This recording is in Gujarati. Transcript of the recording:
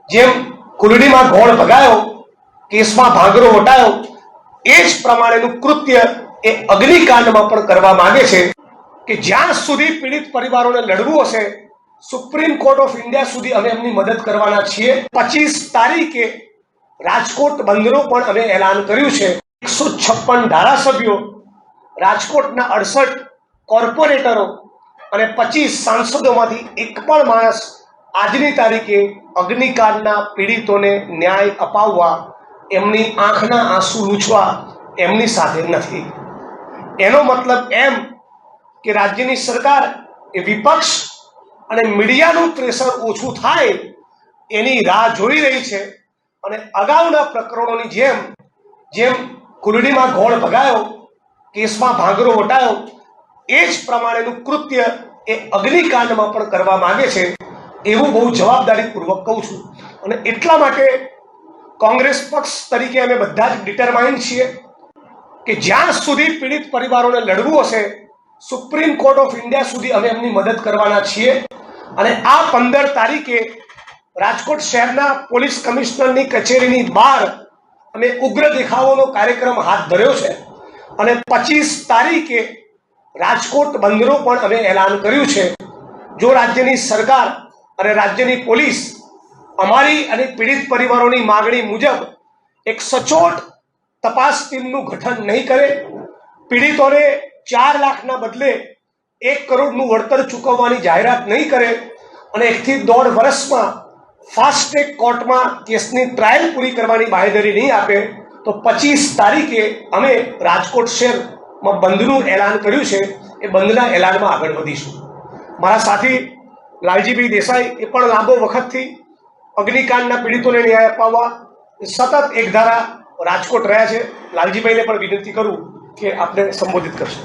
જેમ કુલડીમાં ગોળ ભગાયો, કેસમાં ભાંગરો વટાયો, એ જ પ્રમાણેનું કૃત્ય એ અગ્નિકાંડમાં પણ કરવા માંગે છે કે જ્યાં સુધી પીડિત પરિવારોને લડવું હશે, સુપ્રીમ કોર્ટ ઓફ ઇન્ડિયા સુધી અમે એમની મદદ કરવાના છીએ। 25 તારીખે રાજકોટ બંધનું પણ અમે એલાન કર્યું છે। 156 ધારાસભ્યો, રાજકોટના 68 કોર્પોરેટરો અને 25 સાંસદોમાંથી એક પણ માણસ આજની તારીખે અગ્નિકાંડના પીડિતોને ન્યાય અપાવવા, એમની આંખના આંસુ લૂછવા એમની સાથે નથી। એનો મતલબ એમ કે રાજ્યની સરકાર એ વિપક્ષ અને મીડિયાનું પ્રેશર ઓછું થાય એની રાહ જોઈ રહી છે અને અગાઉના પ્રકરણોની જેમ કુલડીમાં ગોળ ભગાયો, કેસમાં ભાંગરો વટાયો, એ જ પ્રમાણેનું કૃત્ય એ અગ્નિકાંડમાં પણ કરવા માંગે છે એવું બહુ જવાબદારીપૂર્વક કહું છું। અને એટલા માટે કોંગ્રેસ પક્ષ તરીકે અમે બધા જ ડિટરમાઇન્ડ છીએ કે જ્યાં સુધી પીડિત પરિવારોને લડવું હશે, સુપ્રીમ કોર્ટ ઓફ ઇન્ડિયા સુધી અમે એમની મદદ કરવાના છીએ। અને આ 15 તારીખે રાજકોટ શહેરના પોલીસ કમિશનરની કચેરીની બહાર અમે ઉગ્ર દેખાવોનો કાર્યક્રમ હાથ ધર્યો છે અને 25 તારીખે રાજકોટ બંધનું પણ અમે એલાન કર્યું છે। જો રાજ્યની સરકાર અને રાજ્યની પોલીસ અમારી અને પીડિત પરિવારોની માગણી મુજબ એક સચોટ તપાસ ટીમનું ગઠન નહીં કરે, પીડિતોને 4 લાખના બદલે 1 કરોડનું વળતર ચૂકવવાની જાહેરાત નહીં કરે અને 1 થી 1.5 વર્ષમાં ફાસ્ટ ટ્રેક કોર્ટમાં કેસની ટ્રાયલ પૂરી કરવાની બાંહેધરી નહીં આપે તો 25 તારીખે અમે રાજકોટ શહેરમાં બંધનું એલાન કર્યું છે, એ બંધના એલાનમાં આગળ વધીશું। મારા સાથી લાલજીભાઈ દેસાઈ એ પણ લાંબો વખતથી અગ્નિકાંડના પીડિતોને ન્યાય અપાવવા સતત એક ધારા રાજકોટ રહ્યા છે। લાલજીભાઈને પણ વિનંતી કરું કે આપને સંબોધિત કરશે।